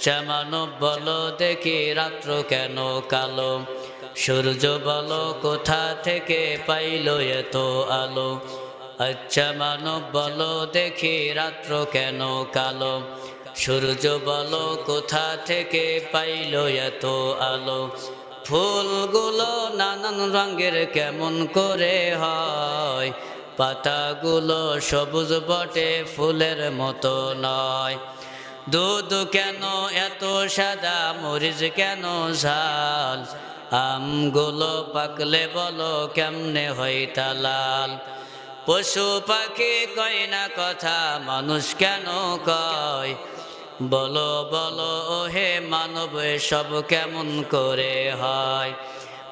আচ্ছা মানব বলো দেখি রাত্র কেন কালো, সূর্য বলো কোথা থেকে পাইল এত আলো। আচ্ছা মানব বলো দেখি রাত্র কেন কালো, সূর্য বলো কোথা থেকে পাইল এত আলো। ফুলগুলো নানান রঙের কেমন করে হয়, পাতাগুলো সবুজ বটে ফুলের মতো নয়। দুধ কেন এত সাদা, মরিচ কেন ঝাল, আমগুলো পাকলে বলো কেমনে হয় তা লাল। পশু পাখি কয় না কথা, মানুষ কেন কয়, বলো বলো ওহে মানব সব কেমন করে হয়।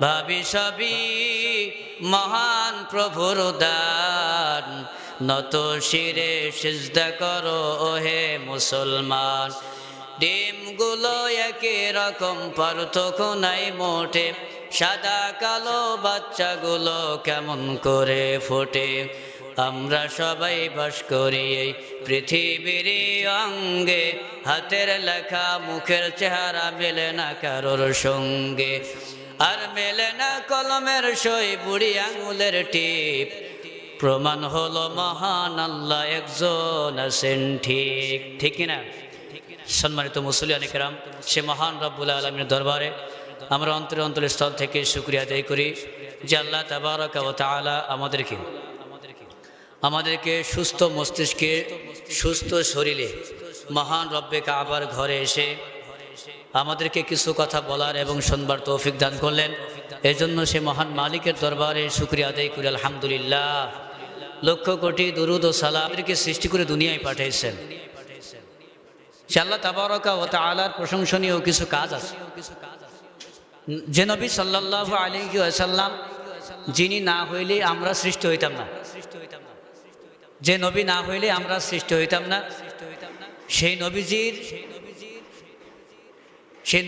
ভাবি সবই মহান প্রভুর দান, নত শিরে সিজদা করো ওহে মুসলমান। ডিমগুলো একই রকম পার্থক্য নাই মোটে, সাদা কালো বাচ্চাগুলো কেমন করে ফোটে। আমরা সবাই বাস করি এই পৃথিবীর অঙ্গে, হাতের লেখা মুখের চেহারা মেলে না কারোর সঙ্গে। আর মেলে না কলমের সই বুড়ি আঙুলের টিপ, প্রমাণ হলো মহান আল্লাহ একজন আছেন ঠিক। ঠিক কিনা? সম্মানিত মুসলিয়ান কিরাম, সে মহান রব্বুল আলামিনের দরবারে আমরা অন্তরের স্থল থেকে শুকরিয়া আদায় করি যে আল্লাহ তাবারাকা ওয়া তাআলা আমাদেরকে সুস্থ মস্তিষ্কে সুস্থ শরীরে মহান রব্বে কাবার ঘরে এসে আমাদেরকে কিছু কথা বলার এবং শুনবার তৌফিক দান করলেন। এজন্য সে মহান মালিকের দরবারে শুকরিয়া আদায় করি আলহামদুলিল্লাহ। লক্ষ কোটি দুরুদ ও সালাম আমাদেরকে সৃষ্টি করে দুনিয়ায় পাঠিয়েছেন। সে আল্লাহ তাবারাকা ওয়া তাআলার প্রশংসনীয় কিছু কাজ আছে। যে নবী সাল্লাল্লাহু আলাইহি ওয়াসাল্লাম যিনি না হইলে আমরা সৃষ্টি হইতাম না, যে নবী না হইলে আমরা সৃষ্টি হইতাম না, সেই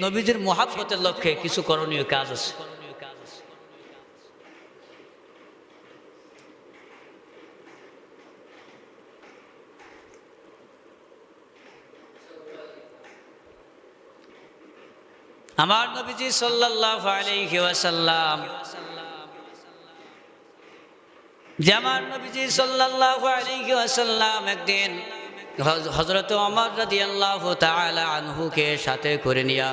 নবীজির মুহাব্বতের লক্ষ্যে কিছু করণীয় কাজ আছে। আমার নবীজি সাল্লাল্লাহু আলাইহি ওয়াসাল্লাম, যে আমার নবীজি সাল্লাল্লাহু আলাইহি ওয়াসাল্লাম একদিন হযরত ওমর রাদিয়াল্লাহু তাআলা আনহুকে সাথে করে নিয়া,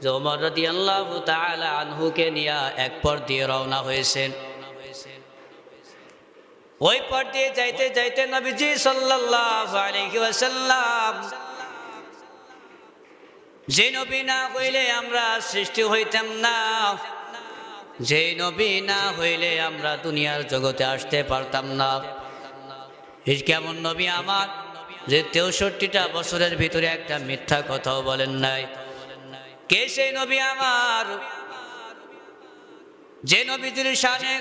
যে ওমর রাদিয়াল্লাহু তাআলা আনহুকে নিয়া এক পথ দিয়ে রওনা হয়েছেন। ওই পথ দিয়ে যাইতে যাইতে নবীজি সাল্লাল্লাহু আলাইহি ওয়াসাল্লাম, যে নবী না হইলে আমরা সৃষ্টি হইতাম না, যে নবী না হইলে আমরা দুনিয়ার জগতে আসতে পারতাম না। কেমন নবী আমার, যে 63টা বছরের ভিতরে একটা মিথ্যা কথাও বলেন নাই। কে সেই নবী আমার, যে নবীজির শানে,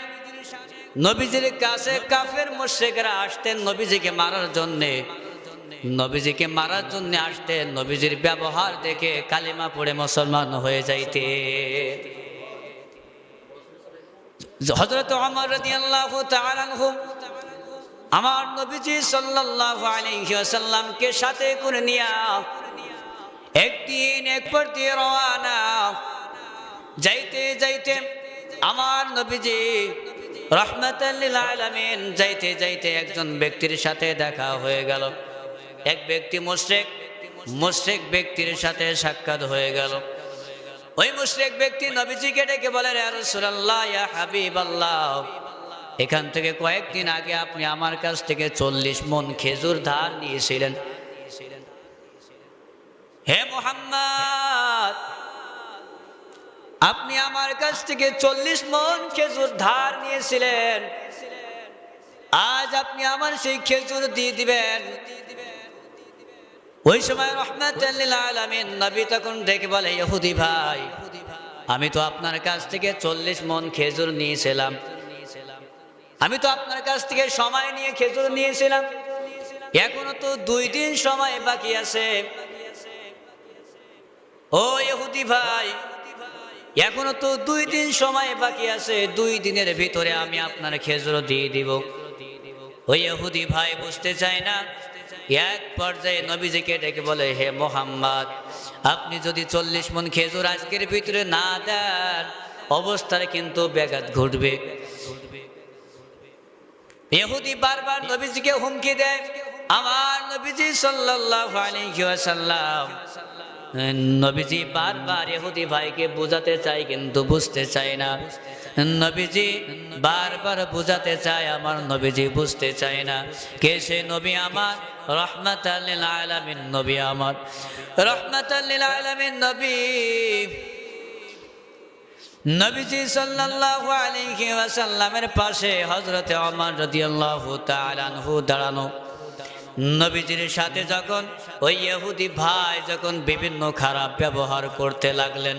নবীজির কাছে কাফের মুশরিকরা আসতেন নবীজিকে মারার জন্যে, নবীজিকে মারার জন্য আসতেন, নবীজির ব্যবহার দেখে কালিমা পড়ে মুসলমান হয়ে যাইতে। হযরত ওমর রাদিয়াল্লাহু তাআলা আনহু আমার নবীজি সাল্লাল্লাহু আলাইহি ওয়াসাল্লামকে সাথে করে নিয়া একদিন এক পথ দিয়ে রওনা। যাইতে যাইতে আমার নবীজি রাহমাতাল লিল আলামিন, যাইতে যাইতে একজন ব্যক্তির সাথে দেখা হয়ে গেল। এক ব্যক্তি মুশরিক ব্যক্তির সাথে সাক্ষাৎ হয়ে গেল। ওই মুশরিক ব্যক্তি নবীজিকে ডেকে বলে, ইয়া রাসূলুল্লাহ, ইয়া হাবিবাল্লাহ, এখান থেকে কয়েকদিন আগে আপনি আমার কাছ থেকে 40 মণ খেজুর ধার নিয়েছিলেন। হে মুহাম্মদ, আপনি আমার কাছ থেকে 40 মণ খেজুর ধার নিয়েছিলেন, আজ আপনি আমার সেই খেজুর দিয়ে দিবেন। ওই সময় রাহমাতাল লিল আলামিন নবী তখন ডেকে বলে, ইহুদি ভাই, আমি তো আপনার কাছ থেকে 40 মণ খেজুর নিয়েছিলাম, আমি তো আপনার কাছ থেকে সময় নিয়ে খেজুর নিয়েছিলাম, এখনো তো 2 দিন সময় বাকি আছে। ও ইহুদি ভাই, এখনো তো 2 দিন সময় বাকি আছে, 2 দিনের ভিতরে আমি আপনার খেজুর দিয়ে দিব। ওই ইহুদি ভাই বুঝতে চায় না এক পর্যায়ে নবীজিকে ডেকে বলে, হে মোহাম্মদ, আপনি যদি 40 মণ খেজুর আজকের ভিতরে না দেন, অবস্থার কিন্তু ব্যাঘাত ঘটবে। ইহুদি বারবার নবীজিকে হুমকি দেয়। আমার নবীজি সাল্লাল্লাহু আলাইহি ওয়াসাল্লাম, নবীজি বারবার ইহুদি ভাইকে বোঝাতে চায় কিন্তু বুঝতে চায় না। নবীজি বারবার বোঝাতে চায়, আমার নবীজি বুঝতে চায় না। কে সে নবী? আমার রাহমাতাল লিল আলামিন নবী, আমার রাহমাতাল লিল আলামিন নবী। নবীজি সাল্লাল্লাহু আলাইহি ওয়াসাল্লামের পাশে হযরতে ওমর রাদিয়াল্লাহু তাআলা আনহু দাঁড়ানো। নবীজির সাথে যখন ওই ইহুদি ভাই যখন বিভিন্ন খারাপ ব্যবহার করতে লাগলেন,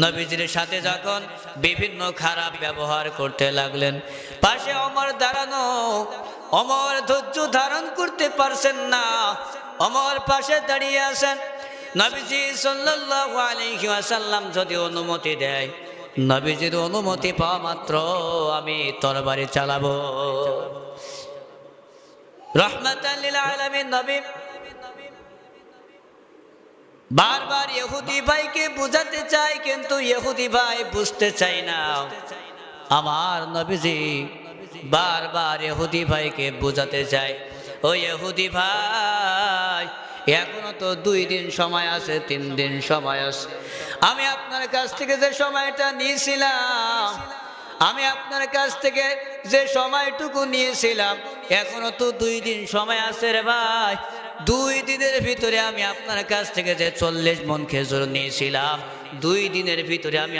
নবীজির সাথে যখন বিভিন্ন খারাপ ব্যবহার করতে লাগলেন, পাশে ওমর দাঁড়ানো। ওমর ধৈর্য ধারণ করতে পারছেন না, ওমর পাশে দাঁড়িয়ে আছেন। নবীজি সাল্লাল্লাহু আলাইহি ওয়াসাল্লাম যদি অনুমতি দেয়, নবীজির অনুমতি পাওয়া মাত্র আমি তরবারি চালাবো। রাহমাতাল লিল আলামিন নবী বারবার ইহুদি ভাইকে বুঝাতে চায় কিন্তু ইহুদি ভাই বুঝতে চায় না। আমার নবীজি বারবার ইহুদি ভাইকে বুঝাতে চায়, ও ইহুদি ভাই, এখনো তো 2 দিন সময় আছে, 3 দিন সময় আছে। আমি আপনার কাছ থেকে যে সময়টা নিয়েছিলাম, আমি আপনার কাছ থেকে যে সময়টুকু নিয়েছিলাম, এখনো তো 2 দিন সময় আছে রে ভাই। 2 দিনের ভিতরে আমি আপনার কাছ থেকে যে 40 মণ খেজুর নিয়েছিলাম, 2 দিনের ভিতরে আমি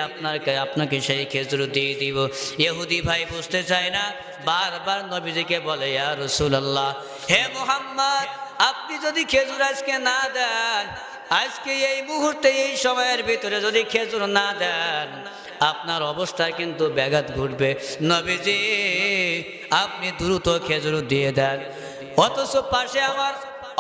আপনাকে সেই খেজুর দিয়ে দিব। ইহুদি ভাই বুঝতে চায় না, বারবার নবীজিকে বলে, ইয়া রাসূলুল্লাহ, হে মুহাম্মদ, আপনি যদি খেজুর আজকে না দেন, আজকে এই মুহূর্তে এই সময়ের ভিতরে যদি খেজুর না দেন, আপনার অবস্থা কিন্তু ব্যাঘাত ঘটবে। নবীজি, আপনি দ্রুত খেজুর দিয়ে দেন। অথচ পাশে আমার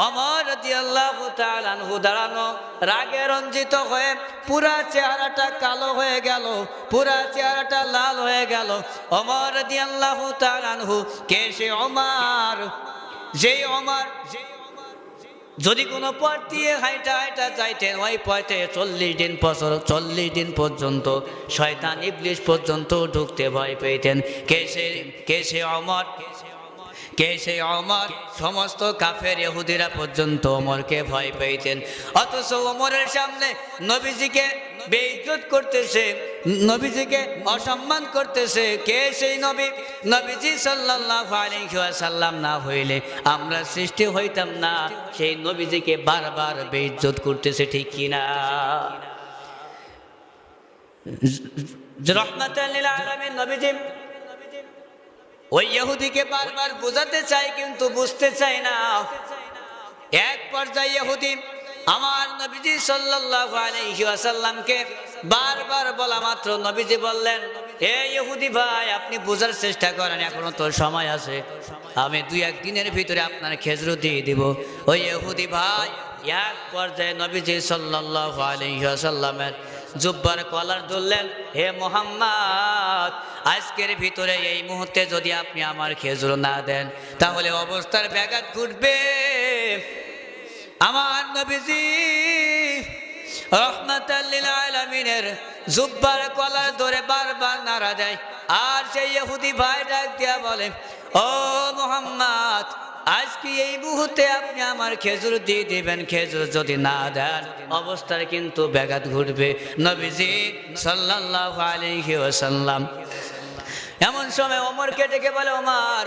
ওমর রাদিয়াল্লাহু তাআলা আনহু দাঁড়ানো, রাগে রঞ্জিত হয়ে পুরা চেহারাটা কালো হয়ে গেল, পুরা চেহারাটা লাল হয়ে গেল। ওমর রাদিয়াল্লাহু তাআলা আনহু, কে সে ওমর? যেই ওমর যদি কোনো পথ দিয়ে হাইটা হাইটা যাইতেন, ওই পথে 40 দিন পর্যন্ত শয়তান ইবলিশ পর্যন্ত ঢুকতে ভয় পেতেন। কে সে ওমর? কে সেই ওমর? সমস্ত কাফের ইহুদিরা পর্যন্ত ওমরকে ভয় পেতেন। অথচ ওমরের সামনে নবীজিকে বেইজ্জত করতেছে, নবীজিকে অসম্মান করতেছে। কে সেই নবী? নবীজি সাল্লাল্লাহু আলাইহি ওয়াসাল্লাম না হইলে আমরা সৃষ্টি হইতাম না। সেই নবীজিকে বারবার বেইজ্জত করতেছে, ঠিক কিনা? রাহমাতাল লিল আলামিন নবীজি ওই ইহুদিকে বারবার বোঝাতে চায় কিন্তু বুঝতে চায় না। এক পর্যায়ে ইহুদি আমার নবীজি সাল্লাল্লাহু আলাইহি ওয়াসাল্লামকে বারবার বলা মাত্র নবীজি বললেন, হে ইহুদি ভাই, আপনি বোঝার চেষ্টা করেন, এখনো তো সময় আছে, আমি 2-1 দিনের ভিতরে আপনার খেজুর দিয়ে দিব। ওই ইহুদি ভাই এক পর্যায়ে নবীজি সাল্লাল্লাহু আলাইহি ওয়াসাল্লামের জুব্বার কলার ধরলেন, হে মুহাম্মদ, আজকের ভিতরে এই মুহূর্তে যদি আপনি আমার খেজুর না দেন, তাহলে অবস্থার ব্যাঘাত ঘটবে। আমার নবীজি রাহমাতাল লিল আলামিনের জুব্বার কলার ধরে বারবার নাড়া দেয়। আর সেই ইহুদি ভাই ডাক দিয়া বলে, ও মুহাম্মদ, আজকে এই মুহূর্তে আপনি আমার খেজুর দিয়ে দিবেন। খেজুর যদি না দেন, অবস্থার কিন্তু ব্যাঘাত ঘটবে। নবীজি সাল্লাল্লাহু আলাইহি ওয়াসাল্লাম এমন সময় ওমরকে ডেকে বলে, ওমর,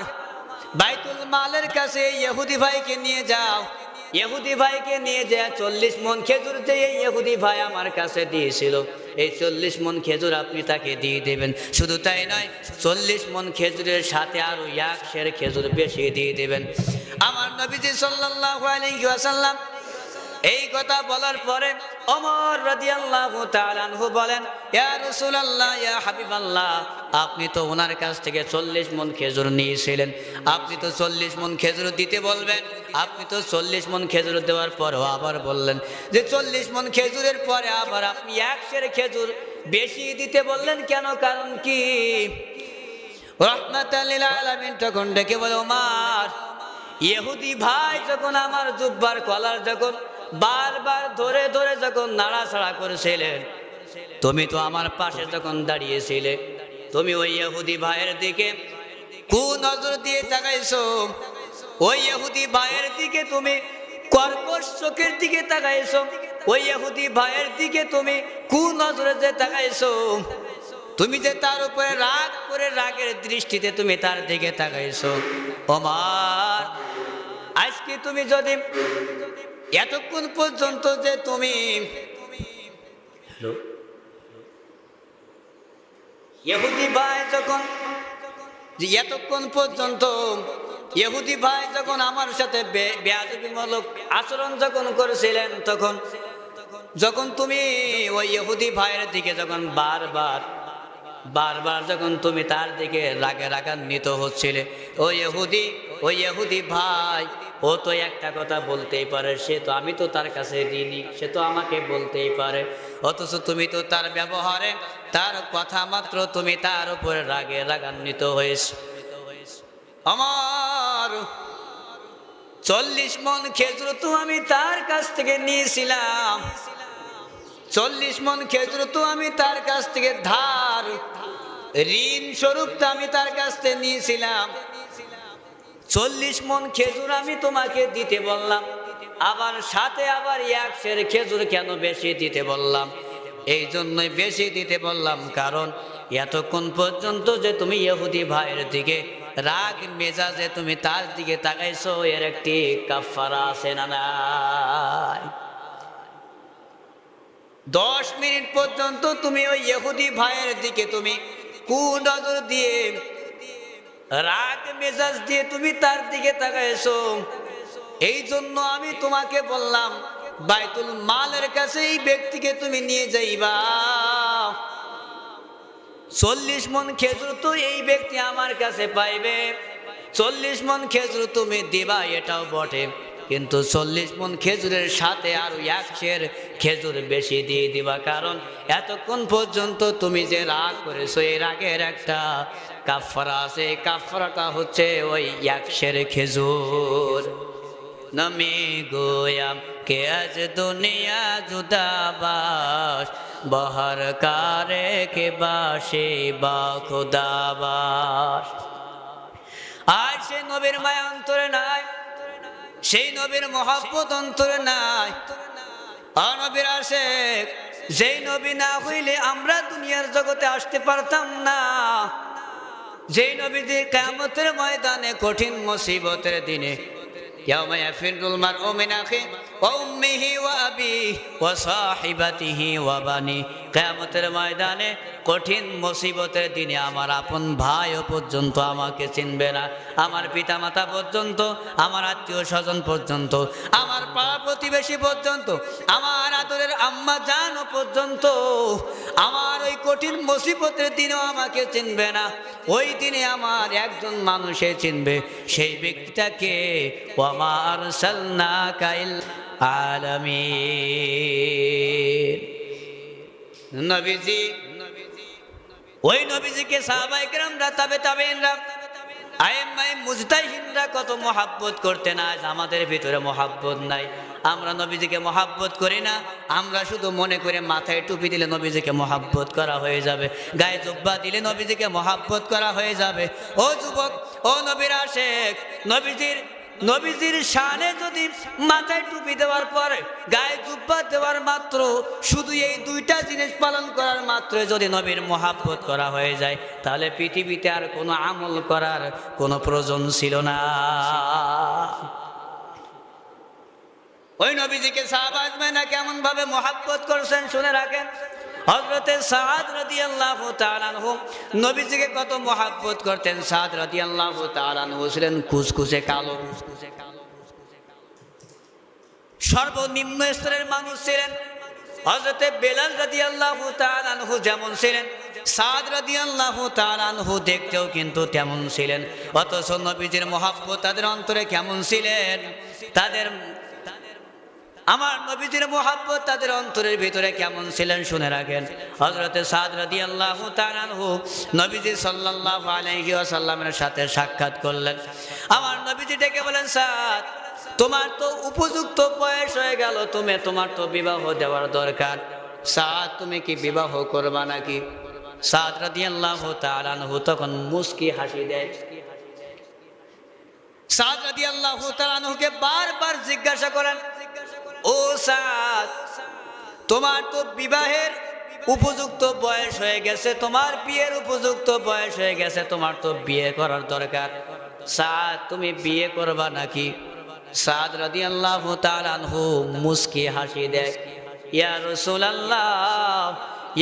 বাইতুল মালের কাছে ইহুদি ভাইকে নিয়ে যাও। ইহুদি ভাইকে নিয়ে যায় 40 মণ খেজুর যে এই ইহুদি ভাই আমার কাছে দিয়েছিল, এই 40 মণ খেজুর আপনি তাকে দিয়ে দেবেন। শুধু তাই নয়, 40 মণ খেজুরের সাথে আরো 1 সের খেজুর বেশি দিয়ে দেবেন। আমার নবীজি সাল্লাল্লাহু আলাইহি ওয়াসাল্লাম এই কথা বলার পরে ওমর রাদিয়াল্লাহু তাআলা আনহু বলেন, ইয়া রাসূলুল্লাহ, ইয়া হাবিবাল্লাহ, আপনি তো ওনার কাছ থেকে 40 মণ খেজুর নিয়েছিলেন, আপনি তো 40 মণ খেজুর দিতে বলবেন। আপনি তো 40 মণ খেজুর দেওয়ার পরও আবার বললেন যে 40 মণ খেজুরের পরে আবার আপনি 1 সের খেজুর বেশি দিতে বললেন কেন? কারণ কি? রাহমাতাল লিল আলামিন তখন ডেকে বলে, ওমর, ইহুদি ভাই যখন আমার জুব্বার কলার যখন বারবার ধরে ধরে যখন নাড়াচাড়া করেছিলেন, তুমি তো আমার পাশে যখন দাঁড়িয়েছিলে, তুমি ওই ইহুদি ভাইয়ের দিকে কোন নজর দিয়ে তাকাইছো? ওই ইহুদি ভাইয়ের দিকে তুমি কর্কশ চোখের দিকে তাকাইছো? ওই ইহুদি ভাইয়ের দিকে তুমি কোন নজরে যে তাকাইছো? তুমি যে তার উপরে রাগ করে রাগের দৃষ্টিতে তুমি তার দিকে তাকাইছো। ওমর, আজকে তুমি যদি এতক্ষণ পর্যন্ত যে তুমি ইহুদি ভাই যখন এতক্ষণ পর্যন্ত ইহুদি ভাই যখন আমার সাথে বেয়াদবিমূলক আচরণ যখন করেছিলেন, যখন তুমি ওই ইহুদি ভাইয়ের দিকে যখন বারবার যখন তুমি তার দিকে রাগান্বিত হচ্ছিলে, ওই ইহুদি ভাই ও তো একটা কথা বলতেই পারে, আমি তো তার কাছে ঋণী, সে তো আমাকে বলতেই পারে, অথচ তুমি তো তার ব্যবহারে তার কথা মাত্র তুমি তার উপরে রাগান্বিত হয়েছে। আমার 40 মণ খেজুর তো আমি তার কাছ থেকে নিয়েছিলাম, 40 মণ খেজুর তো আমি তার কাছ থেকে ধার ঋণ স্বরূপ আমি তার কাছ থেকে নিয়েছিলাম। 40 মণ খেজুর আমি তোমাকে দিতে বললাম, আবার সাথে আবার 1 সের খেজুর কেন বেশি দিতে বললাম? এই জন্যই বেশি দিতে বললাম, কারণ এতক্ষণ পর্যন্ত যে তুমি ইহুদি ভাইয়ের দিকে রাগ মেজাজে তুমি তার দিকে তাকাইছো, এর একটি কাফারা আছে না নাই? 10 মিনিট পর্যন্ত তুমি ওই ইহুদি ভাইয়ের দিকে তুমি কোন নজর দিয়ে রাগ মেজাজ দিয়ে তুমি তার দিকে তাকাইছো। এই জন্য আমি তোমাকে বললাম, বাইতুল মালের কাছে এই ব্যক্তিকে তুমি নিয়ে যাইবা। 40 মণ খেজুর তো এই ব্যক্তি আমার কাছে পাইবে, 40 মণ খেজুর তুমি দিবা এটাও বটে, কিন্তু 40 মণ খেজুরের সাথে আরো 1 সের খেজুর বেশি দিয়ে দিবা, কারণ এতক্ষণ পর্যন্ত তুমি যে রাগ করেছো এই রাগের একটা কাফারা আছে। কাফারাটা হচ্ছে ওই 1 সের খেজুর। নমি গোয়াম কে আজ দুনিয়া জুদাবাস, বহর কারে কে বাসে বা খুদাবাস। আর সেই নবীর মায়া অন্তরে নাই, সেই নবীর মহব্বত অন্তরে নাই। নবীর আশিক, যেই নবী না হইলে আমরা দুনিয়ার জগতে আসতে পারতাম না। যেই নবী যে কিয়ামতের ময়দানে কঠিন মুসিবতের দিনে ইয়াউমা ইয়াফিরুল মারউ মিন আখিহি ওয়া উম্মিহি ওয়া আবিহি ওয়া সাহিবাতিহি ওয়া বানি, কিয়ামতের ময়দানে কঠিন মুসিবতের দিনে আমার আপন ভাইও পর্যন্ত আমাকে চিনবে না, আমার পিতামাতা পর্যন্ত, আমার আত্মীয় স্বজন পর্যন্ত, আমার পাড়া প্রতিবেশী পর্যন্ত, আমার আদরের আম্মা জানও পর্যন্ত আমার ওই কঠিন মুসিবতের দিনেও আমাকে চিনবে না। ওই দিনে আমার একজন মানুষে চিনবে, সেই ব্যক্তিটাকে ওয়ামা আরসালনাকা ইল্লা আলামিন। নবীজি, ওই নবীজিকে সাহাবায়ে কেরামরা তাবেঈনরা আইম্মায়ে মুজতাহিদরা কত মহব্বত করতেন, আজ আমাদের ভিতরে মহব্বত নাই। আমরা নবীজিকে মহব্বত করি না, আমরা শুধু মনে করে মাথায় টুপি দিলে নবীজিকে মহব্বত করা হয়ে যাবে, গায়ে জুব্বা দিলে নবীজিকে মহব্বত করা হয়ে যাবে। ও যুবক, ও নবীর আশিক, নবীজির শানে যদি মাথায় টুপি দেওয়ার পরে গায়ে জুব্বা দেওয়ার মাত্র, শুধু এই 2টা জিনিস পালন করার মাত্র যদি নবীর মহব্বত করা হয়ে যায়, তাহলে পৃথিবীতে আর কোনো আমল করার কোনো প্রয়োজন ছিল না। ওই নবীজিকে সাহাবা আজমাইনা কেমন ভাবে মহব্বত করছেন শুনে রাখেন। হযরতে সাদ রাদিয়াল্লাহু তাআলা আনহু নবীজিকে কত মহব্বত করতেন। সাদ রাদিয়াল্লাহু তাআলা আনহু ছিলেন কুচকুচে কালো, সর্বনিম্ন স্তরের মানুষ ছিলেন। হযরতে বেলাল রাদিয়াল্লাহু তাআলা আনহু যেমন ছিলেন, সাদ রাদিয়াল্লাহু তাআলা আনহু দেখতেও কিন্তু তেমন ছিলেন। অথচ নবীজির মহব্বত তাদের অন্তরে কেমন ছিলেন, তাদের আমার নবীজির মুহাব্বত তাদের অন্তরের ভিতরে কেমন ছিলেন শুনে রাখেন। হযরতে সাদ রাদিয়াল্লাহু তাআলা আনহু নবীজি সাল্লাল্লাহু আলাইহি ওয়াসাল্লামের সাথে সাক্ষাৎ করলেন। আমার নবীজি ডেকে বলেন, সাদ, তোমার তো উপযুক্ত বয়স হয়ে গেল, তোমার তো বিবাহ দেওয়ার দরকার। সাদ, তুমি কি বিবাহ করবা নাকি? সাদ রাদিয়াল্লাহু তাআলা আনহু তখন মুস্কি হাসি দেয়। সাদ রাদিয়াল্লাহু তাআলা আনহুকে বারবার জিজ্ঞাসা করেন, ও সাদ, তোমার তো বিবাহের উপযুক্ত বয়স হয়ে গেছে, তোমার বিয়ের উপযুক্ত বয়স হয়ে গেছে, তোমার তো বিয়ে করার দরকার। সাদ, তুমি বিয়ে করবা নাকি? সাদ রাদিয়াল্লাহু তাআলা আনহু মুস্কি হাসি দেয়। ইয়া রাসূলুল্লাহ,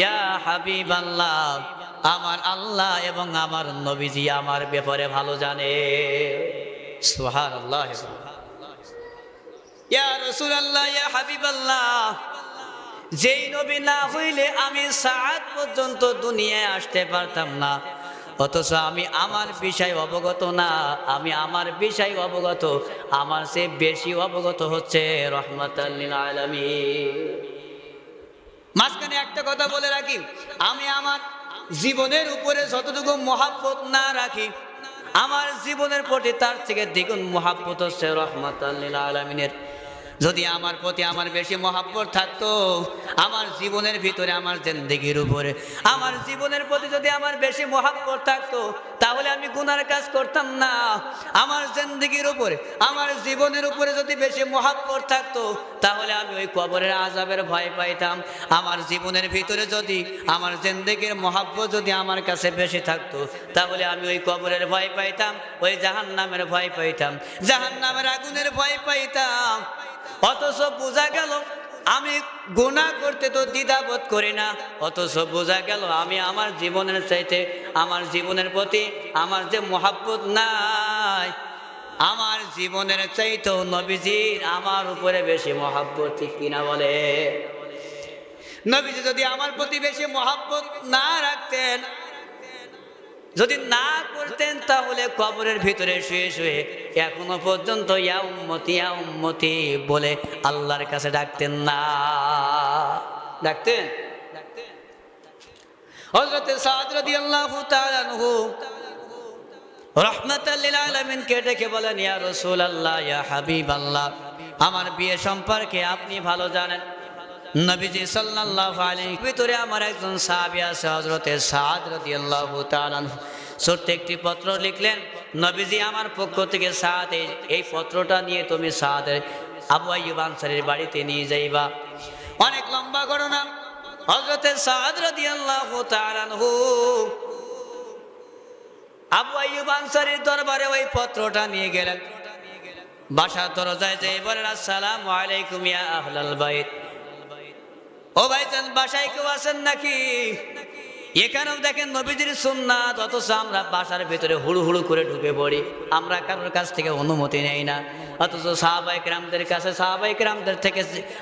ইয়া হাবিবাল্লাহ, আমার আল্লাহ এবং আমার নবীজি আমার ব্যাপারে ভালো জানে। সুবহানাল্লাহ। ইয়া রাসূলুল্লাহ, ইয়া হাবিবাল্লাহ, যেই নবী না হইলে আমি সাদ পর্যন্ত দুনিয়ায় আসতে পারতাম না, অথচ আমি আমার বিষয় অবগত না, আমি আমার বিষয় অবগত, আমার চেয়ে বেশি অবগত হচ্ছে রাহমাতাল লিল আলামিন। মাঝখানে একটা কথা বলে রাখি, আমি আমার জীবনের উপরে যতটুকু মহাব্বত না রাখি, আমার জীবনের প্রতি তার থেকে দ্বিগুণ মহাব্বত হচ্ছে রাহমাতাল লিল আলামিনের। যদি আমার প্রতি আমার বেশি মহাব্বত থাকতো, আমার জীবনের ভিতরে, আমার জিন্দেগির উপরে, আমার জীবনের প্রতি যদি আমার বেশি মহাব্বত থাকতো, তাহলে আমি গুনার কাজ করতাম না। আমার জিন্দেগির উপরে, আমার জীবনের উপরে যদি বেশি মহাব্বত থাকতো, তাহলে আমি ওই কবরের আযাবের ভয় পাইতাম। আমার জীবনের ভিতরে যদি আমার জিন্দেগির মহাব্বত যদি আমার কাছে বেশি থাকতো, তাহলে আমি ওই কবরের ভয় পাইতাম, ওই জাহান্নামের ভয় পাইতাম, জাহান্নামের আগুনের ভয় পাইতাম। অথচ বোঝা গেল আমি গুনাহ করতে তো দ্বিধাবোধ করি না, অথচ বোঝা গেল আমি আমার জীবনের চাইতে, আমার জীবনের প্রতি আমার যে মহাব্বত নাই, আমার জীবনের চাইতেও নবীজির আমার উপরে বেশি মহাব্বত। ঠিক কিনা বলে? নবীজি যদি আমার প্রতি বেশি মহাব্বত না রাখতেন, যদি না করতেন, তাহলে কবরের ভিতরে শুয়ে শুয়ে এখনো পর্যন্ত ইয়া উম্মতি, ইয়া উম্মতি বলে আল্লাহর কাছে ডাকতেন না। ডাকতেন? হযরত সাদ রাদিয়াল্লাহু তাআলা আনহু রাহমাতাল লিল আলামিন কে ডেকে বলেন, ইয়া রাসূলুল্লাহ, ইয়া হাবিবাল্লাহ, আমার বিয়ে সম্পর্কে আপনি ভালো জানেন। নবীজি সাল্লাল্লাহু আলাইহি ভিতরে আমার একজন সাহাবী আছে, হযরতে সাদ রাদিয়াল্লাহু তাআলা আনহু ছোট্ট একটি পত্র লিখলেন, নবীজি আমার পক্ষ থেকে সাদ, এই পত্রটা নিয়ে তুমি সাদের আবু আইয়ুব আনসারীর বাড়িতে নিয়ে যাইবা। অনেক লম্বা ঘটনা। হযরতে সাদ রাদিয়াল্লাহু তাআলা আনহু আবু আইয়ুব আনসারীর দরবারে ওই পত্রটা নিয়ে গেলেন। বাসার দরজায় যেয়ে বলেন, আসসালামু আলাইকুম ইয়া আহলাল বাইত। ও ভাইজান, বাসায় কেউ আছেন নাকি? এখানেও দেখেন নবীজির সুন্নাত, অথচ আমরা বাসার ভিতরে হুড়ু হুড়ু করে ঢুকে পড়ি, আমরা কারোর কাছ থেকে অনুমতি নেই না। অথচ সাহাবায়ে কেরামদের কাছে, সাহাবায়ে কেরামদের থেকে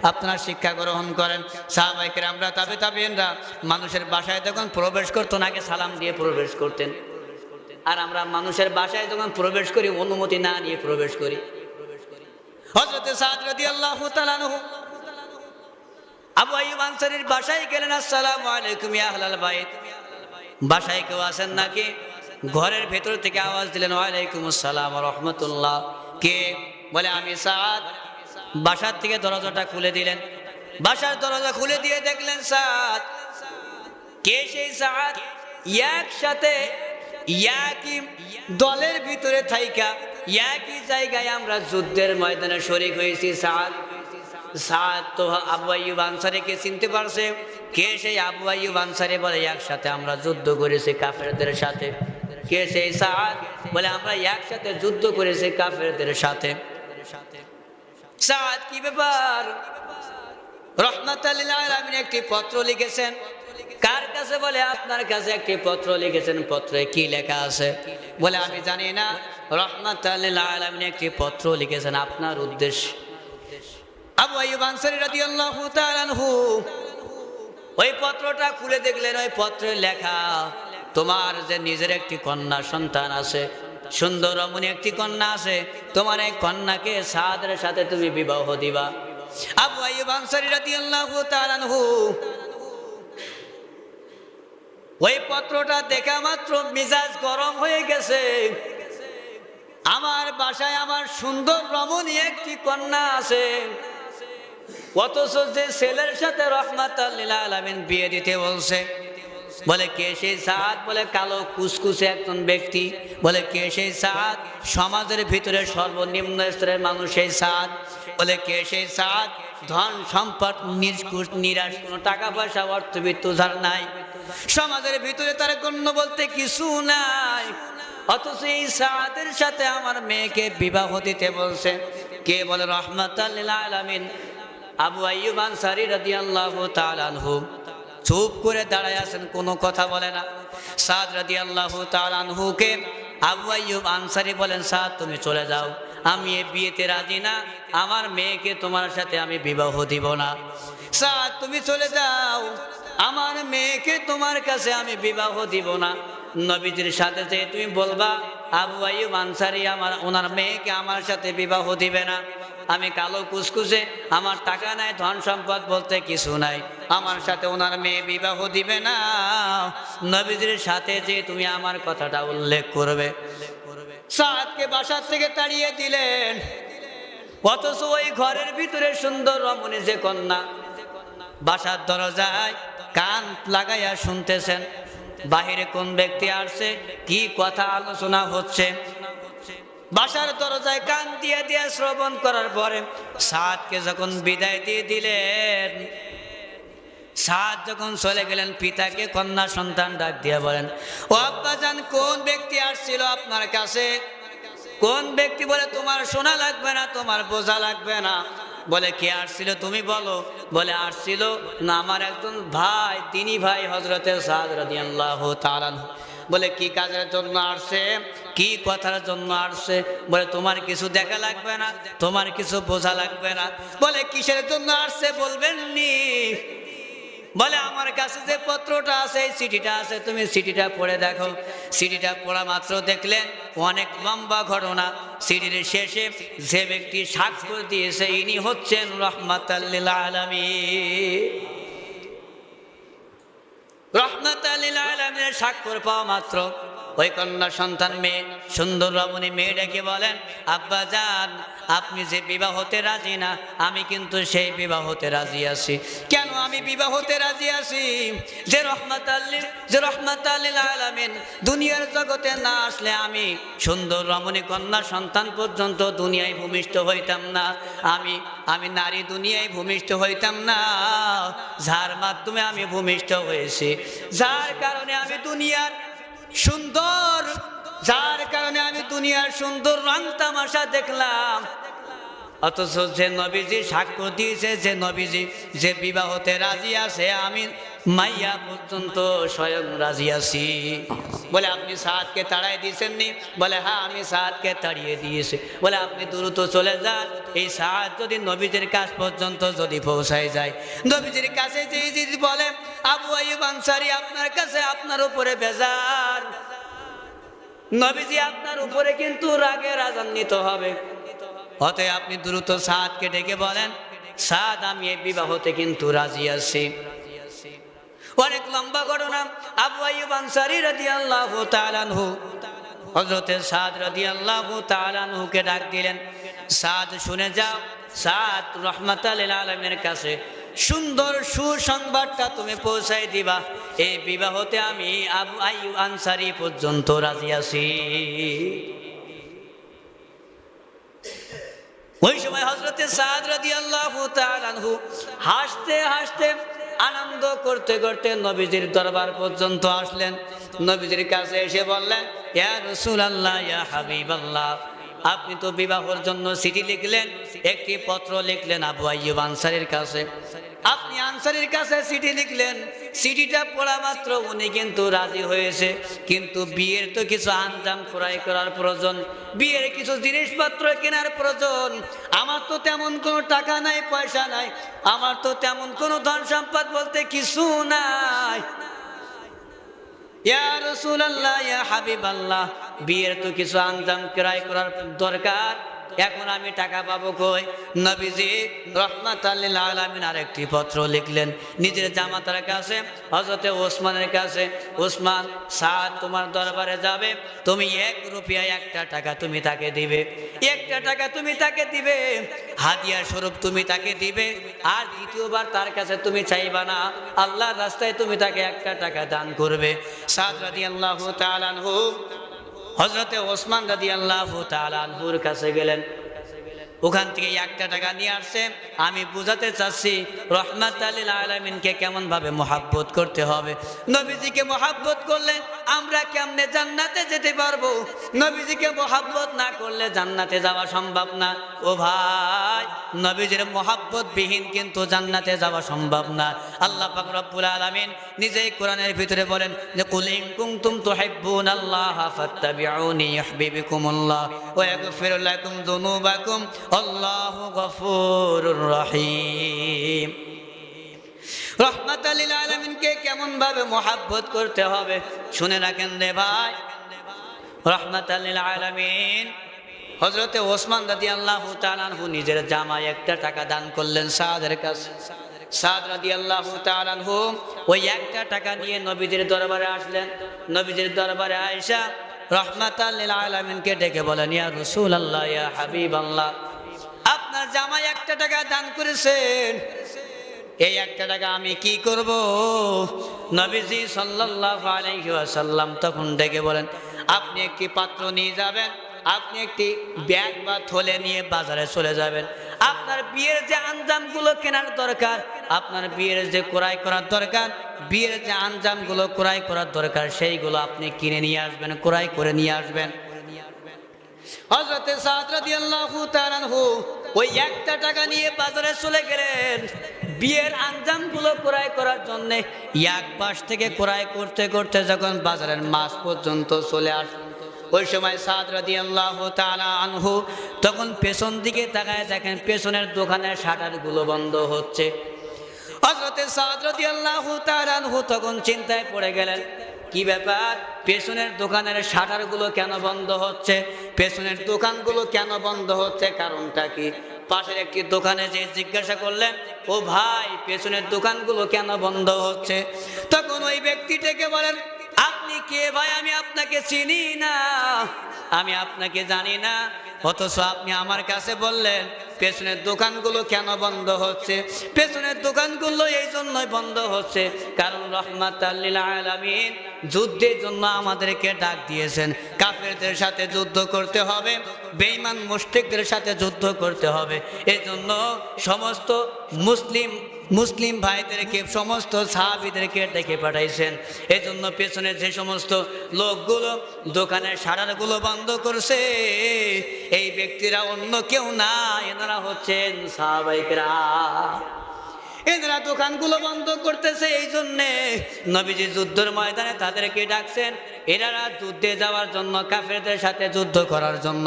আপনারা শিক্ষা গ্রহণ করেন। সাহাবায়ে কেরামরা, তাবেঈনরা মানুষের বাসায় যখন প্রবেশ করতেন, আগে সালাম দিয়ে প্রবেশ করতেন, আর আমরা মানুষের বাসায় যখন প্রবেশ করি অনুমতি না নিয়ে প্রবেশ করি। হযরত সাদ রাদিয়াল্লাহু তাআলা আনহু আবু আইয়ুব আনসারীর বাসায় গেলেন। আসসালামু আলাইকুম ইয়া আহলাল বাইত, বাসায় কেউ আছেন নাকি? ঘরের ভেতর থেকে আওয়াজ দিলেন, ওয়ালাইকুম আসসালাম ওয়া রাহমাতুল্লাহ। কে? বলে, আমি সাদ। বাসার থেকে দরজাটা খুলে দিলেন। বাসার দরজা খুলে দিয়ে দেখলেন সাদ। কে সেই সাদ? একসাথে একই দলের ভিতরে থাইকা একই জায়গায় আমরা যুদ্ধের ময়দানে শরীক হয়েছি। সাদ তো আবু আইয়ুব আনসারীকে চিনতে পারছে। কে সেই আবু আইয়ুব আনসারী? বলে, একসাথে আমরা যুদ্ধ করেছি কাফেরদের সাথে। কে সেই সাদ? বলে, আমরা একসাথে যুদ্ধ করেছি কাফেরদের সাথে। সাদ, কি ব্যাপার? রাহমাতাল লিল আলামিন একটি পত্র লিখেছেন। কার কাছে? বলে, আপনার কাছে একটি পত্র লিখেছেন। পত্রে কি লেখা আছে? বলে, আমি জানি না। রাহমাতাল লিল আলামিন একটি পত্র লিখেছেন আপনার উদ্দেশ্যে। আবু আইয়ুব আনসারী রাদিয়াল্লাহু তাআলা আনহু ওই পত্রটা খুলে দেখলেন, ওই পত্রে লেখা, তোমার যে নিজের একটি কন্যা সন্তান আছে, সুন্দর রমণী একটি কন্যা আছে, তোমার এই কন্যাকে সাদের সাথে তুমি বিবাহ দিবা। আবু আইয়ুব আনসারী রাদিয়াল্লাহু তাআলা আনহু ওই পত্রটা দেখা মাত্র মেজাজ গরম হয়ে গেছে। আমার বাসায় আমার সুন্দর রমণী একটি কন্যা আছে, অথচ যে ছেলের সাথে রাহমাতাল লিল আলামিন বিয়ে দিতে বলছে, বলে কে সেই সাদ? বলে কালো কুসকুসে একজন ব্যক্তি। বলে কে সেই সাদ? সমাজের ভিতরে সর্বনিম্ন স্তরের মানুষ সেই সাদ। বলে কে সেই সাদ? ধন সম্পদ নিরাশ, কোনো টাকা পয়সা অর্থবিত্ত যার নাই, সমাজের ভিতরে তার গণ্য বলতে কিছু নাই, অথচ এই সাদের সাথে আমার মেয়েকে বিবাহ দিতে বলছে। কে? বলে রাহমাতাল লিল আলামিন আবু আইয়ুব আনসারী রাদিয়াল্লাহু তাআলা আনহু। চুপ করে দাঁড়ায় আছেন, কোনো কথা বলে না। সাদ রাদিয়াল্লাহু তাআলা আনহুকে আবু আইয়ুব আনসারী বলেন, সাদ তুমি চলে যাও, আমি এই বিয়েতে রাজি না, আমার মেয়েকে তোমার সাথে আমি বিবাহ দিব না। সাদ তুমি চলে যাও, আমার মেয়েকে তোমার কাছে আমি বিবাহ দিব না। নবীজির সাথে যে তুমি বলবা আবু আইয়ুব আনসারী ওনার মেয়েকে আমার সাথে বিবাহ দিবে না, আমি কালো কুসকুসে, আমার টাকা নাই, ধন সম্পদ বলতে কিছু নাই, আমার সাথে ওনার মেয়ে বিবাহ দিবে না, নবীজির সাথে যে তুমি আমার কথাটা উল্লেখ করবে। সাদকে বাসার থেকে তাড়িয়ে দিলেন, অথচ ওই ঘরের ভিতরে সুন্দর রমণী যে কন্যা, বাসার দরজায় কান লাগাইয়া শুনতেছেন বাহিরে কোন ব্যক্তি আসছে, কি কথা আলোচনা হচ্ছে। বাসার দরজায় কান দিয়ে দিয়ে শ্রবণ করার পরে সাদকে যখন বিদায় দিয়ে দিলেন, সাদ যখন চলে গেলেন, পিতাকে কন্যা সন্তান ডাক দিয়ে বলেন, ও আব্বাজান, কোন ব্যক্তি আসছিল আপনার কাছে? কোন ব্যক্তি? বলে তোমার শোনা লাগবে না, তোমার বোঝা লাগবে না। বলে কে আসছিল তুমি বলো। বলে আসছিল না আমার একজন ভাই, তিনি ভাই হযরতে সাদ রাদিয়াল্লাহু তাআলা। বলে কি কাজের জন্য আসছে, কি কথার জন্য আসছে? বলে তোমার কিছু দেখা লাগবে না, তোমার কিছু বোঝা লাগবে না। বলে কিসের জন্য আসছে বলবেন নি? বলে আমার কাছে যে পত্রটা আছে, এই চিঠিটা আছে, তুমি চিঠিটা পড়ে দেখো। চিঠিটা পড়া মাত্র দেখলেন অনেক লম্বা ঘটনা। চিঠির শেষে যে ব্যক্তি স্বাক্ষর দিয়েছে ইনি হচ্ছেন রাহমাতাল লিল আলামিন। রাহমাতাল লিল আলামিনের স্বাক্ষর পাওয়া মাত্র ওই কন্যা সন্তান মেয়ে, সুন্দর রমণী মেয়ে ডেকে বলেন, আব্বা জান, আপনি যে বিবাহতে রাজি না, আমি কিন্তু সেই বিবাহতে রাজি আছি। কেন আমি বিবাহতে রাজি আছি? যে রাহমাতাল লিল আলামিন দুনিয়ার জগতে না আসলে আমি সুন্দর রমণী কন্যা সন্তান পর্যন্ত দুনিয়ায় ভূমিষ্ঠ হইতাম না। আমি নারী দুনিয়ায় ভূমিষ্ঠ হইতাম না, যার মাধ্যমে আমি ভূমিষ্ঠ হয়েছি, যার কারণে আমি দুনিয়ার সুন্দর, যার কারণে আমি দুনিয়ার সুন্দর রং তামাশা দেখলাম। অথচ যে নবীজি সাক্ষ্য দিয়েছে, যে নবীজি যে বিবাহতে রাজি আছে, আমি মাইয়া পর্যন্ত স্বয়ং রাজি আছি। বলে আপনি সাদকে তাড়াই দিয়েছেন নি? বলে হ্যাঁ, আমি সাদকে তাড়িয়ে দিয়েছি। বলে আপনি দ্রুত চলে যান, এই সাদ যদি নবীজির কাছ পর্যন্ত যদি পৌঁছায় যায়, নবীজির কাছে যে যদি বলে আবু আইয়ুব আনসারী আপনার কাছে, আপনার উপরে বেজার, নবীজি আপনার উপরে কিন্তু রাগে রাগান্বিত হবে। অতএব আপনি দ্রুত সাদকে ডেকে বলেন, সাদ আমি এই বিবাহতে কিন্তু রাজি আছি। অনেক লম্বা ঘটনা। আবু আইয়ুব আনসারী রাদিয়াল্লাহু তাআলা আনহু হযরতে সাদ রাদিয়াল্লাহু তাআলা আনহুকে ডাক দিলেন, সাদ শুনে যাও, সাদ রাহমাতাল লিল আলামিনের কাছে সুন্দর সুসংবাদটা তুমি পৌঁছাই দিবা, এই বিবাহতে আমি আবু আইয়ুব আনসারী পর্যন্ত রাজি আছি। ওই সময় হযরতে সাদ রাদিয়াল্লাহু তাআলা আনহু হাসতে হাসতে আনন্দ করতে করতে নবীজির দরবার পর্যন্ত আসলেন। নবীজির কাছে এসে বললেন, ইয়া রাসূলুল্লাহ, ইয়া হাবিবাল্লাহ, আপনি তো বিবাহের জন্য চিঠি লিখলেন, একটি পত্র লিখলেন আবু আইয়ুব আনসারীর কাছে। আপনি আনসারীর কাছে চিঠি লিখলেন, চিঠিটা পড়া মাত্র উনি কিন্তু রাজি হয়েছে, কিন্তু বিয়ের তো কিছু আঞ্জাম ক্রয় করার প্রয়োজন, বিয়ের কিছু জিনিসপত্র কেনার প্রয়োজন। আমার তো তেমন কোনো টাকা নাই, পয়সা নাই, আমার তো তেমন কোনো ধন সম্পদ বলতে কিছু নাই। ইয়া রাসূলুল্লাহ, ইয়া হাবিবাল্লাহ, বিয়ের তো কিছু আঞ্জাম ক্রয় করার দরকার, এখন আমি টাকা পাবো কই? নবীজি রাহমাতাল লিল আলামিন আরেকটি পত্র লিখলেন নিজের জামাতার কাছে, হযরতে ওসমানের কাছে। ওসমান, সাদ তোমার দরবারে যাবে, তুমি 1 রুপিয়া 1টা টাকা তুমি তাকে দিবে, 1টা টাকা তুমি তাকে দিবে, হাদিয়া স্বরূপ তুমি তাকে দিবে। আর দ্বিতীয়বার তার কাছে তুমি চাইবা না, আল্লাহর রাস্তায় তুমি তাকে 1টা টাকা দান করবে। সাদ রাদিয়াল্লাহু তাআলা আনহু হযরতে ওসমান রাদিয়াল্লাহু তাআলা আনহুর কাছে গেলেন, ওখান থেকে 1টা টাকা নিয়ে আসছে। আমি বুঝাতে চাচ্ছি রাহমাতাল লিল আলামিনকে কেমন ভাবে মহব্বত করতে হবে। নবীজিকে মহব্বত করলে আমরা কেমনে জান্নাতে যেতে পারবো? নবীজিকে মহব্বত না করলে জান্নাতে যাওয়া সম্ভব না। ও ভাই, নবীজির মহব্বত বিহীন কিন্তু জান্নাতে যাওয়া সম্ভব না। আল্লাহ পাক রব্বুল আলামিন নিজেই কোরআনের ভিতরে বলেন যে কুল ইন কুনতুম তুহিব্বুনাল্লাহা ফাত্তাবিউনি ইউহিব্বুকুমুল্লাহ ওয়া ইয়াগফির লাকুম যুনুবাকুম আল্লাহু গফুরুর রহিম। রাহমাতাল লিল আলামিনকে কেমন ভাবে মহব্বত করতে হবে শুনে রাখেন রে ভাই। রাহমাতাল লিল আলামিন হযরতে ওসমান রাদিয়াল্লাহু তাআলা আনহু নিজের জামায় 1টা টাকা দান করলেন সাদের কাছে। সাদ রাদিয়াল্লাহু তাআলা আনহু ওই 1টা টাকা নিয়ে নবীজির দরবারে আসলেন। নবীজির দরবারে আয়েশা রাহমাতাল লিল আলামিনকে ডেকে বলেন, ইয়া রাসূলুল্লাহ, ইয়া হাবিবাল্লাহ, আপনার জামায় 1টা টাকা দান করেছেন, এই 1টা টাকা আমি কি করব? নবীজি সাল্লাল্লাহু আলাইহি ওয়াসাল্লাম তখন ডেকে বলেন, আপনি একটি পাত্র নিয়ে যাবেন, আপনি একটি ব্যাগ বা থলে নিয়ে বাজারে চলে যাবেন। আপনার বিয়ের যে আঞ্জামগুলো কেনার দরকার, আপনার বিয়ের যে ক্রয় করার দরকার, বিয়ের যে আঞ্জামগুলো ক্রয় করার দরকার, সেইগুলো আপনি কিনে নিয়ে আসবেন, ক্রয় করে নিয়ে আসবেন। হযরতে সাদ রাদিয়াল্লাহু তাআলা আনহু ওই 1টা টাকা নিয়ে বাজারে চলে গেলেন বিয়ের আঞ্জামগুলো ক্রয় করার জন্য। এক পাশ থেকে ক্রয় করতে করতে যখন বাজারের মাছ পর্যন্ত চলে আসে, ওই সময় সাদ রাদিয়াল্লাহু তাআলা আনহু তখন পেছন দিকে তাকায় দেখেন পেছনের দোকানের শাটারগুলো বন্ধ হচ্ছে। হযরতে সাদ রাদিয়াল্লাহু তাআলা আনহু তখন চিন্তায় পড়ে গেলেন, কি ব্যাপার, পেছনের দোকানের শাটারগুলো কেন বন্ধ হচ্ছে? পেছনের দোকানগুলো কেন বন্ধ হচ্ছে, কারণটা কি? পাশের একটি দোকানে যে জিজ্ঞাসা করলেন, ও ভাই, পেছনের দোকানগুলো কেন বন্ধ হচ্ছে? তখন ওই ব্যক্তিটাকে বলেন, আপনি কে ভাই? আমি আপনাকে চিনি না, আমি আপনাকে জানি না, অথচ আপনি আমার কাছে বললেন পেছনের দোকানগুলো কেন বন্ধ হচ্ছে? পেছনের দোকানগুলো এই জন্যই বন্ধ হচ্ছে কারণ রাহমাতাল লিল আলামিন যুদ্ধের জন্য আমাদেরকে ডাক দিয়েছেন। কাফেরদের সাথে যুদ্ধ করতে হবে, বেঈমান মুশরিকদের সাথে যুদ্ধ করতে হবে। এই জন্য সমস্ত মুসলিম ভাইদেরকে, সমস্ত সাহাবীদেরকে ডেকে পাঠাইছেন। এই জন্য পেছনে যে সমস্ত লোকগুলো দোকানের শাটারগুলো বন্ধ করছে, এই ব্যক্তিরা অন্য কেউ না, এনারা হচ্ছেন সাহাবায়ে কেরাম। এনারা দোকানগুলো বন্ধ করতেছে, এই জন্যে নবীজি যুদ্ধের ময়দানে তাদেরকে ডাকছেন। এনারা যুদ্ধে যাওয়ার জন্য, কাফেরদের সাথে যুদ্ধ করার জন্য,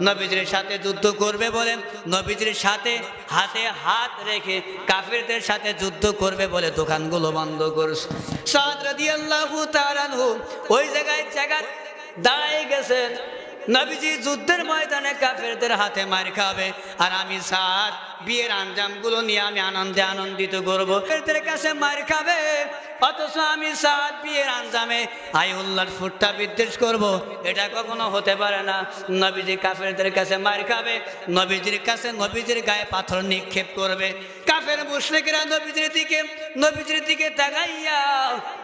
নবীজির সাথে যুদ্ধ করবে বলে, নবীজির সাথে হাতে হাত রেখে কাফেরদের সাথে যুদ্ধ করবে বলে দোকানগুলো বন্ধ করছে। সাদ রাদিয়াল্লাহু তাআলা আনহু ওই জায়গায় দাঁড়ায় গেছেন। নবীজি যুদ্ধের ময়দানে কাফেরদের হাতে মার খাবে, আর আমি সাদ বিয়ের আঞ্জামগুলো নিয়ে আমি আনন্দিত করবো। কাফেরদের কাছে মার খাবে, অথচ আমি সাদ বিয়ের আঞ্জামে আইউল্লাহর ফুটটা বিদ্বেষ করব, এটা কখনো হতে পারে না। নবীজি কাফেরদের কাছে মার খাবে, নবীজির কাছে নবীজির গায়ে পাথর নিক্ষেপ করবে। কাফের মুশরিকরা নবীজির দিকে তাকাইয়া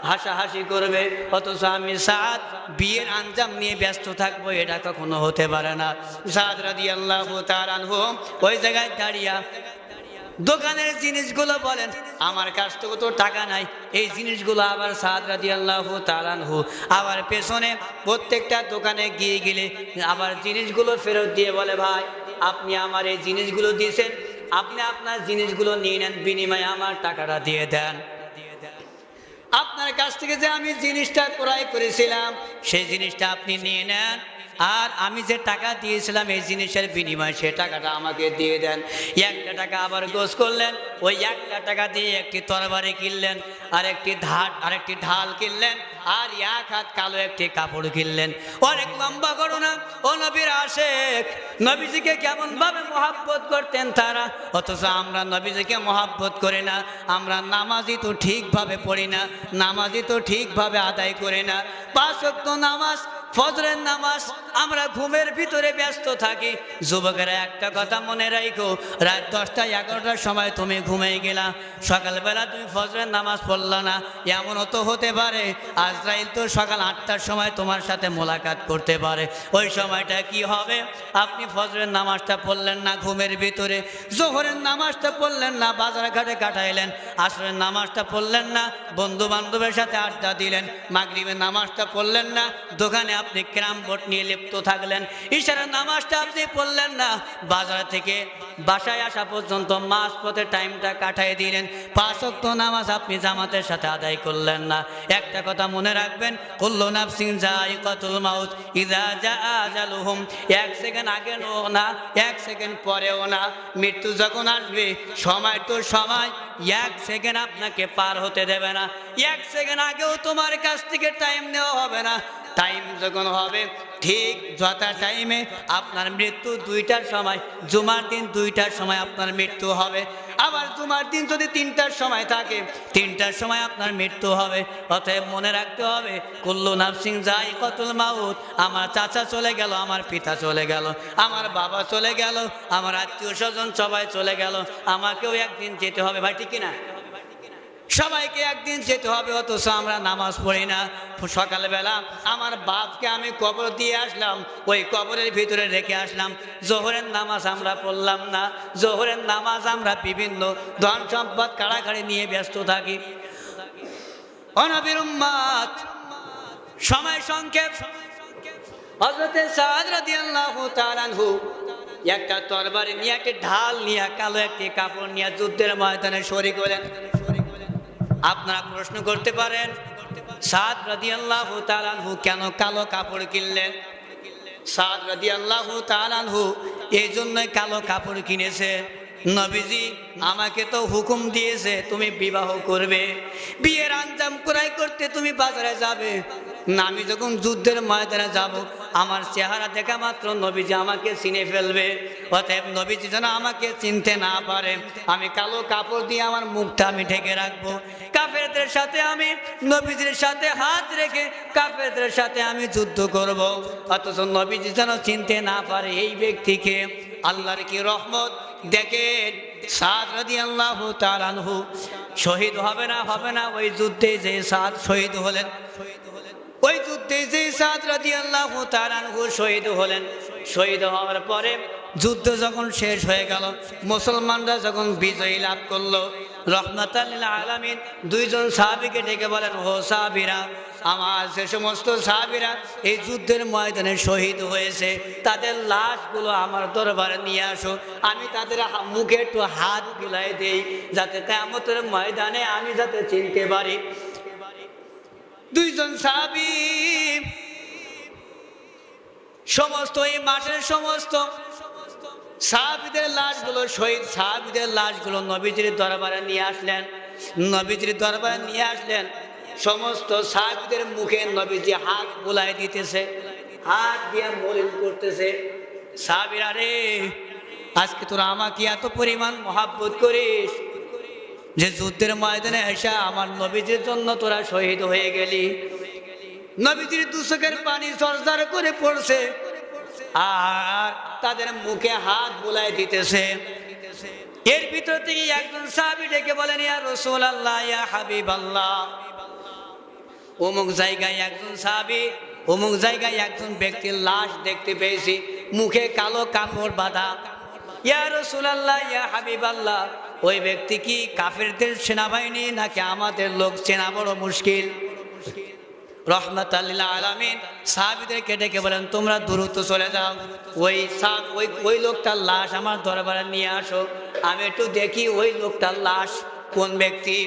হাসাহাসি করবে, অথচ আমি সাদ বিয়ের আঞ্জাম নিয়ে ব্যস্ত থাকবো, এটা কখনো হতে পারে না। সাদ রাদিয়াল্লাহু তাআলা আনহু ওই জায়গায় দাঁড়িয়া দোকানের জিনিসগুলো বলেন, আমার কাছ থেকে তো টাকা নাই, এই জিনিসগুলো আবার সাদ রাদিয়াল্লাহু তাআলা আনহু আবার পেছনে প্রত্যেকটা দোকানে গিয়ে গেলে আবার জিনিসগুলো ফেরত দিয়ে বলে, ভাই, আপনি আমার এই জিনিসগুলো দিয়েছেন, আপনি আপনার জিনিসগুলো নিয়ে নেন, বিনিময়ে আমার টাকাটা দিয়ে দেন। আপনার কাছ থেকে যে আমি জিনিসটা ক্রয় করেছিলাম সেই জিনিসটা আপনি নিয়ে নেন, আর আমি যে টাকা দিয়েছিলাম এই জিনিসের বিনিময়ে সে টাকাটা আমাকে দিয়ে দেন। 1টা টাকা আবার গোছ করলেন, ওই 1টা টাকা দিয়ে একটি তরবারি কিনলেন, আরেকটি ঢাল কিনলেন, আর 1 হাত কালো একটি কাপড় কিনলেন। অনেক লম্বা ঘটনা। ও নবীর আশিক, নবীজিকে কেমন ভাবে মহাব্বত করতেন তারা, অথচ আমরা নবীজিকে মহাব্বত করি না। আমরা নামাজই তো ঠিকভাবে পড়ি না, নামাজই তো ঠিকভাবে আদায় করি না। 5 ওয়াক্ত নামাজ, ফজরের নামাজ, আমরা ঘুমের ভিতরে ব্যস্ত থাকি। যুবকেরা একটা কথা মনে রাখো, রাত 10টা 11টার সময় তুমি ঘুমিয়ে গেলা, সকালবেলা তুমি ফজরের নামাজ পড়লা না, এমনও তো হতে পারে আজরাইল তো সকাল 8টার সময় তোমার সাথে মোলাকাত করতে পারে। ওই সময়টা কি হবে? আপনি ফজরের নামাজটা পড়লেন না ঘুমের ভিতরে, জোহরের নামাজটা পড়লেন না বাজার ঘাটে কাটাইলেন, আসরের নামাজটা পড়লেন না বন্ধু বান্ধবের সাথে আড্ডা দিলেন, মাগরিবের নামাজটা পড়লেন না দোকানে আপনি ক্যারাম বোর্ড নিয়ে লিপ্ত থাকলেন, ইশারার নামাজটা আপনি পড়লেন না, বাজার থেকে বাসায় আসা পর্যন্ত মাঝপথে টাইমটা কাটাই দিলেন, 5 ওয়াক্ত নামাজ আপনি জামাতের সাথে আদায় করলেন না। একটা কথা মনে রাখবেন, কুল্লু নাফসিন যায়িকাতুল মাউত ইযা জাআ আজালুহুম। 1 সেকেন্ড আগেও না, 1 সেকেন্ড পরেও না, মৃত্যু যখন আসবে সময় তো সময়, 1 সেকেন্ড আপনাকে পার হতে দেবে না। 1 সেকেন্ড আগেও তোমার কাছ থেকে টাইম নেওয়া হবে না। টাইম যখন হবে ঠিক যথা টাইমে আপনার মৃত্যু 2টার সময়, জুমার দিন 2টার সময় আপনার মৃত্যু হবে। আবার জুমার দিন যদি 3টার সময় থাকে, 3টার সময় আপনার মৃত্যু হবে। অতএব মনে রাখতে হবে, কুল্লু নাফসিন যায়িকাতুল মাউত। আমার চাচা চলে গেল, আমার পিতা চলে গেল, আমার বাবা চলে গেল, আমার আত্মীয় স্বজন সবাই চলে গেল, আমাকেও একদিন যেতে হবে। ভাই ঠিক কিনা? সবাইকে একদিন যেতে হবে, অথচ আমরা নামাজ পড়ি না। সকালবেলা আমার বাপকে আমি কবর দিয়ে আসলাম, ওই কবরের ভিতরে রেখে আসলাম। জোহরের নামাজ আমরা পড়লাম না, জোহরের নামাজ আমরা বিভিন্ন ধন সম্পদ কাড়াকাড়ি নিয়ে ব্যস্ত থাকি। ও নবীর উম্মত, সময় সংক্ষেপ। হযরতে সাদ রাদিয়াল্লাহু তাআলা আনহু একটা তরবারি নিয়ে, একটা ঢাল নিয়ে, কালো একটি কাপড় নিয়ে যুদ্ধের ময়দানে শরীক হলেন। আপনারা প্রশ্ন করতে পারেন, সাদ রাদিয়াল্লাহু তাআলা আনহু কেন কালো কাপড় কিনলেন? সাদ রাদিয়াল্লাহু তাআলা আনহু এই জন্যই কালো কাপড় কিনেছে, নবীজি আমাকে তো হুকুম দিয়েছে তুমি বিবাহ করবে, বিয়ের আঞ্জাম ক্রয় করতে তুমি বাজারে যাবে না। আমি যখন যুদ্ধের ময়দানে যাব, আমার চেহারা দেখা মাত্র নবীজি আমাকে চিনে ফেলবে। অতএব নবীজি যেন আমাকে চিনতে না পারে, আমি কালো কাপড় দিয়ে আমার মুখটা আমি ঢেকে রাখবো। কাফেরদের সাথে আমি নবীজির সাথে হাত রেখে কাফেরদের সাথে আমি যুদ্ধ করব, অথচ নবীজি যেন চিনতে না পারে এই ব্যক্তিকে। আল্লাহর কি রহমত! দেখেন সাদ রাদিয়াল্লাহু তাআলা আনহু শহীদ হবে না ওই যুদ্ধে যে সাদ শহীদ হলেন, ওই যুদ্ধে যে সাদ রাদিয়াল্লাহু তাআলা আনহু শহীদ হলেন। শহীদ হওয়ার পরে যুদ্ধ যখন শেষ হয়ে গেল, মুসলমানরা যখন বিজয়ী লাভ করলো, রহমাতাল লিল আলামিন 2 জন সাহাবীকে ডেকে বলেন, ও সাহাবীরা, আমার যে সমস্ত সাহাবীরা এই যুদ্ধের ময়দানে শহীদ হয়েছে তাদের লাশগুলো আমার দরবারে নিয়ে আসো, আমি তাদের মুখে একটু হাত বুলাই দেই, যাতে কিয়ামতের ময়দানে আমি যাতে চিনতে পারি। 2 জন সাহাবী সমস্ত এই মাঠের সমস্ত সাহাবীদের লাশগুলো, শহীদ সাহাবীদের লাশগুলো নবীজির দরবারে নিয়ে আসলেন। নবীজির দরবারে নিয়ে আসলেন, সমস্ত সাহাবীদের মুখে নবীজি হাত বুলাই দিতেছে, হাত দিয়ে মলিন করতেছে। সাহাবীরা, রে আজকে তোরা আমাকে এত পরিমাণ মহাব্বত করিস যে যুদ্ধের ময়দানে এসে আমার নবীজির জন্য তোরা শহীদ হয়ে গেলি। নবীজির 2 চোখের পানি ঝরঝর করে পড়ছে, আর তাদের মুখে হাত বুলাই দিতেছে। এর ভিতর থেকে একজন সাহাবী ডেকে বলেন, ইয়া রাসূলুল্লাহ, ইয়া হাবিবাল্লাহ, অমুক জায়গায় একজন সাহাবী, অমুক জায়গায় একজন ব্যক্তির লাশ দেখতে পেয়েছি, মুখে কালো কাপড় বাঁধা। ইয়া রাসূলুল্লাহ, ইয়া হাবিবাল্লাহ, ওই ব্যক্তি কি কাফেরদের সেনাবাহিনী নাকি আমাদের লোক? চেনা বড় মুশকিল। রহমাতাল লিল আলামিন সাহাবীদেরকে ডেকে বলেন, তোমরা দ্রুত চলে যাও, ওই লোকটার লাশ আমার দরবারে নিয়ে আসো, আমি একটু দেখি ওই লোকটার লাশ কোন ব্যক্তি।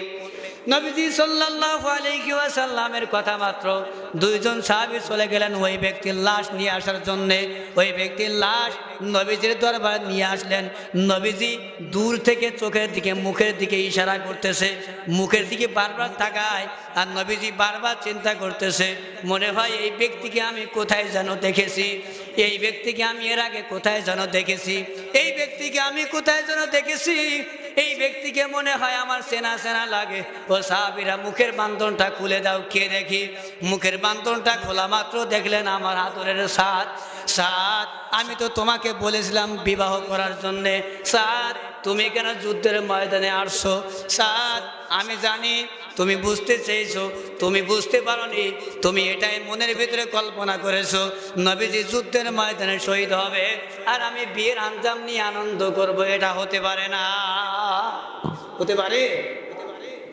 নবীজি সাল্লাল্লাহু আলাইহি ওয়াসাল্লামের কথা মাত্র দুইজন সাহাবী চলে গেলেন ওই ব্যক্তির লাশ নিয়ে আসার জন্যে। ওই ব্যক্তির লাশ নবীজির দরবারে নিয়ে আসলেন। নবীজি দূর থেকে চোখের দিকে মুখের দিকে ইশারা করতেছে, মুখের দিকে বারবার তাকায়, আর নবীজি বারবার চিন্তা করতেছে, মনে হয় এই ব্যক্তিকে আমি কোথায় যেন দেখেছি, এই ব্যক্তিকে আমি এর আগে কোথায় যেন দেখেছি, এই ব্যক্তিকে আমি কোথায় যেন দেখেছি, এই ব্যক্তিকে মনে হয় আমার চেনা চেনা লাগে। ও সাহাবীরা মুখের বান্ধনটা খুলে দাও, কে দেখি। মুখের বান্ধনটা খোলা মাত্র দেখলেন আমার আদরের সাদ। সাদ, আমি তো তোমাকে বলেছিলাম বিবাহ করার জন্যে। সাদ, তুমি কেন যুদ্ধের ময়দানে আসছো? সাদ, আমি জানি তুমি বুঝতে চেয়েছো, তুমি বুঝতে পারোনি, তুমি এটাই মনের ভিতরে কল্পনা করেছো নবীজি যুদ্ধের ময়দানে শহীদ হবে আর আমি বিয়ের আঞ্জাম নিয়ে আনন্দ করব। এটা হতে পারে না। হতে পারে?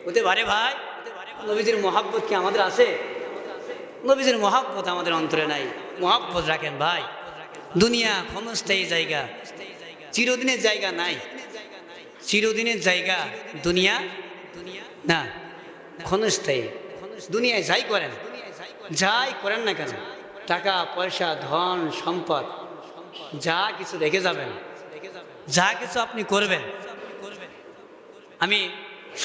হতে পারে ভাই? নবীজির মহাব্বত কি আমাদের আছে? নবীজির মহাব্বত আমাদের অন্তরে নাই। মহাব্বত রাখেন ভাই। দুনিয়া ক্ষণস্থায়ী জায়গা, চিরদিনের জায়গা নাই। চিরদিনের জায়গা দুনিয়া না, ক্ষণস্থায়ী। দুনিয়ায় যাই করেন, যাই করেন না কেন, টাকা পয়সা ধন সম্পদ যা কিছু রেখে যাবেন, যা কিছু আপনি করবেন, আমি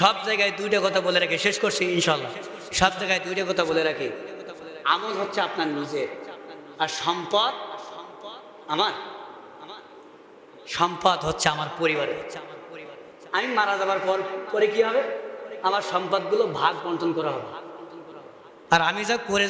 সব জায়গায় দুইটা কথা বলে রাখি, শেষ করছি ইনশাল্লাহ। সব জায়গায় দুইটা কথা বলে রাখি, আমল হচ্ছে আপনার নিজের, আর সম্পদ আমার, সম্পদ হচ্ছে আমার পরিবারের। আমি মারা যাবার পরে কি হবে? আমার সম্পদগুলো ভাগ বন্টন করা হবে, আর আমি যা করে